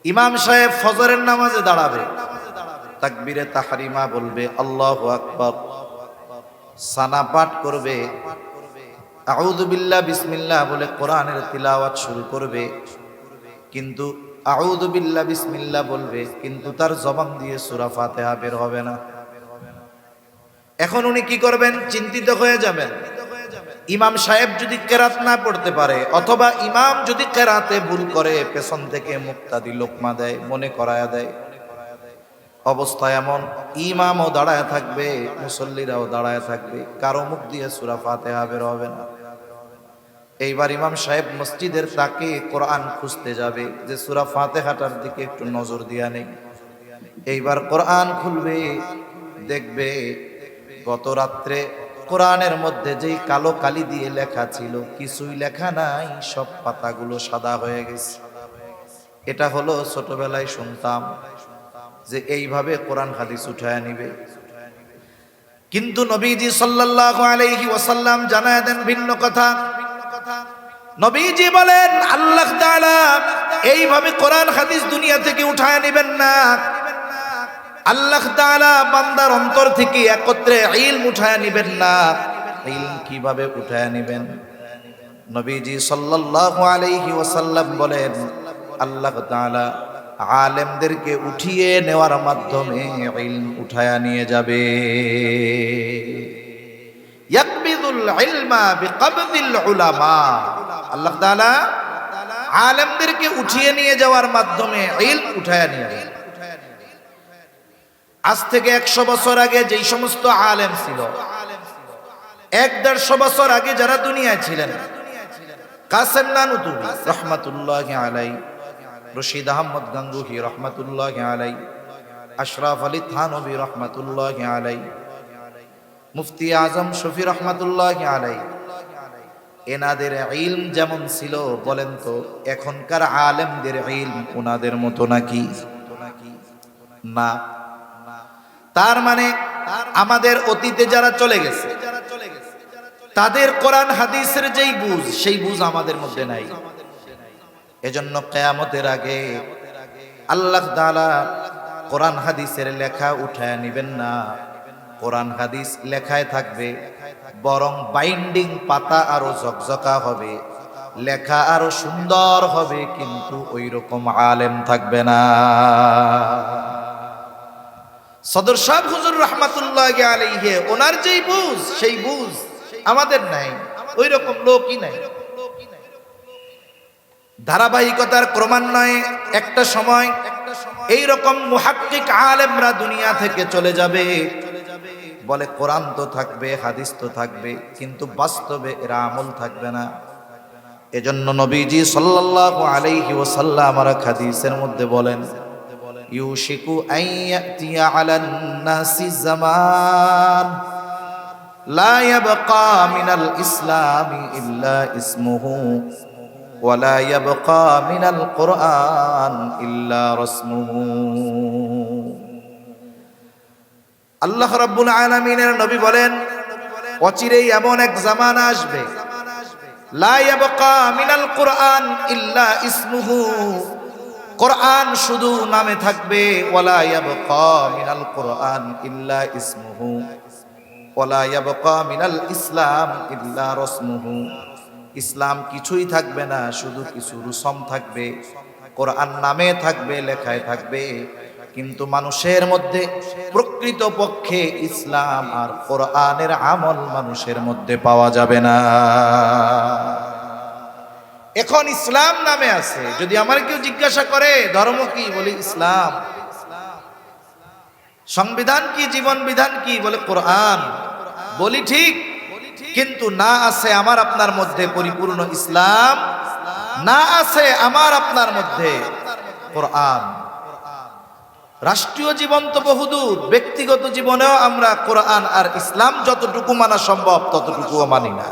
ইমাম সাহেব ফজরের নামাজে দাঁড়াবে, তাকবীরে তাহরিমা বলবে, আল্লাহু আকবার, সানা পাঠ করবে, আউযু বিল্লাহ বিসমিল্লাহ বলে কোরআনের তিলাওয়াত শুরু করবে। কিন্তু আউযু বিল্লাহ বিসমিল্লাহ বলবে, কিন্তু তার জবান দিয়ে সূরা ফাতিহা বের হবে না। এখন উনি কি করবেন? চিন্তিত হয়ে যাবেন। ইমাম সাহেব যদি কেরাত না পড়তে পারে, অথবা ইমাম যদি কেরাতে ভুল করে, পেছন থেকে মুক্তাদি লোকমা দেয়, মনে করায়া দেয়, অবস্থা এমন, ইমামও দাঁড়ায় থাকবে, মুসল্লিরাও দাঁড়ায় থাকবে, কারো মুখ দিয়ে সূরা ফাতিহা বের হবে না। এইবার ইমাম সাহেব মসজিদের তাকে কোরআন খুঁজতে যাবে, যে সূরা ফাতিহাটার দিকে একটু নজর দিয়া নেই। এইবার কোরআন খুলবে, দেখবে গত রাত্রে কোরআনের মধ্যে যেই কালো কালি দিয়ে লেখা ছিল, কিছুই লেখা নাই, সব পাতাগুলো সাদা হয়ে গেছে। এটা হলো ছোটবেলায় শুনতাম যে এইভাবে কোরআন হাদিস উঠায় নিবে। কিন্তু নবীজি সাল্লাল্লাহু আলাইহি ওয়াসাল্লাম জানায় দেন ভিন্ন কথা। নবীজি বলেন, আল্লাহ তাআলা এইভাবে কোরআন হাদিস দুনিয়া থেকে উঠায় নেবেন না। আল্লাহ তাআলা বান্দার অন্তর থেকে একত্রে ইলম উঠায় নেবেন না। ইলম কিভাবে উঠায় নেবেন? নবীজি সাল্লাল্লাহু আলাইহি ওয়াসাল্লাম বলেন, আল্লাহ তাআলা আলেমদেরকে উঠিয়ে নেওয়ার মাধ্যমে ইলম উঠায়া নিয়ে যাবে। ইয়াকবিদুল ইলমা বিকবদিল উলামা। আল্লাহ তাআলা আলেমদেরকে উঠিয়ে নিয়ে যাওয়ার মাধ্যমে ইলম উঠায়া নিয়ে যাবে। আজ থেকে 100 বছর আগে যেই সমস্ত আলেম ছিল, 150 বছর আগে যারা দুনিয়ায় ছিলেন, কাসেম নানুতুবি রহমাতুল্লাহি আলাইহি, রশিদ আহমদ গাঙ্গুহি রহমাতুল্লাহি আলাইহি, আশরাফ আলী থানভী রহমাতুল্লাহি আলাইহি, মুফতি আজম শফি রহমাতুল্লাহি আলাইহি, এনাদের ইলম যেমন ছিল, বলেন তো এখনকার আলেমদের ইলম ওনাদের মতো নাকি? না। তার মানে আমাদের অতীতে যারা চলে গেছে, তাদের কোরআন হাদিসের যেই বুঝ, সেই বুঝ আমাদের মধ্যে নাই। এজন্য কিয়ামতের আগে আল্লাহ তাআলা কোরআন হাদিসের লেখা উঠায় নেবেন না। কোরআন হাদিস লেখায় থাকবে, বরং বাইন্ডিং পাতা আরো ঝকঝকা হবে, লেখা আরো সুন্দর হবে, কিন্তু ওই রকম আলেম থাকবে না। সদর সাহেব হুজুর রহমাতুল্লাহি আলাইহি, ওনার যেই বুঝ, সেই বুঝ আমাদের নাই, ওই রকম লোকই নাই। ধারাবাহিকতার ক্রমান্বয়ে একটা সময় এই রকম মুহাক্কিক আলেমরা দুনিয়া থেকে চলে যাবে। বলে কোরআন তো থাকবে, হাদিস তো থাকবে, কিন্তু বাস্তবে এরা আমল থাকবে না। এজন্য নবীজি সাল্লাল্লাহু আলাইহি ওয়াসাল্লাম আর হাদিসের মধ্যে বলেন, ইউশিকু আন ইয়াতিয়া আলান নাসি জামান লা ইয়াবকা মিনাল ইসলামি ইল্লা ইসমুহু ওয়া লা ইয়াবকা মিনাল কুরআন ইল্লা রাসমুহু। আল্লাহ রাব্বুল আলামিনের নবী বলেন, অচিরেই এমন এক জামানা আসবে, লা ইয়াবকা মিনাল কুরআন ইল্লা ইসমুহু, কোরআন শুধু নামে থাকবে, ওয়ালা ইয়াবকা মিনাল কুরআন ইল্লা ইসমুহু ওয়ালা ইয়াবকা মিনাল ইসলাম ইল্লা রাসমুহু। ইসলাম কিছুই থাকবে না, শুধু কিছু রুসম থাকবে। কোরআন নামে থাকবে, লেখায় থাকবে, কিন্তু মানুষের মধ্যে প্রকৃত পক্ষে ইসলাম আর কোরআনের আমল মানুষের মধ্যে পাওয়া যাবে না। এখন ইসলাম নামে আছে, যদি আমার কেউ জিজ্ঞাসা করে ধর্ম কি, বলি ইসলাম। সংবিধান কি, জীবন বিধান কি, বলে কোরআন। বলি ঠিক, কিন্তু না আছে আমার আপনার মধ্যে পরিপূর্ণ ইসলাম, না আছে আমার আপনার মধ্যে কোরআন। রাষ্ট্রীয় জীবন তো বহুদূর, ব্যক্তিগত জীবনেও আমরা কোরআন আর ইসলাম যতটুকু মানা সম্ভব ততটুকুও মানি না।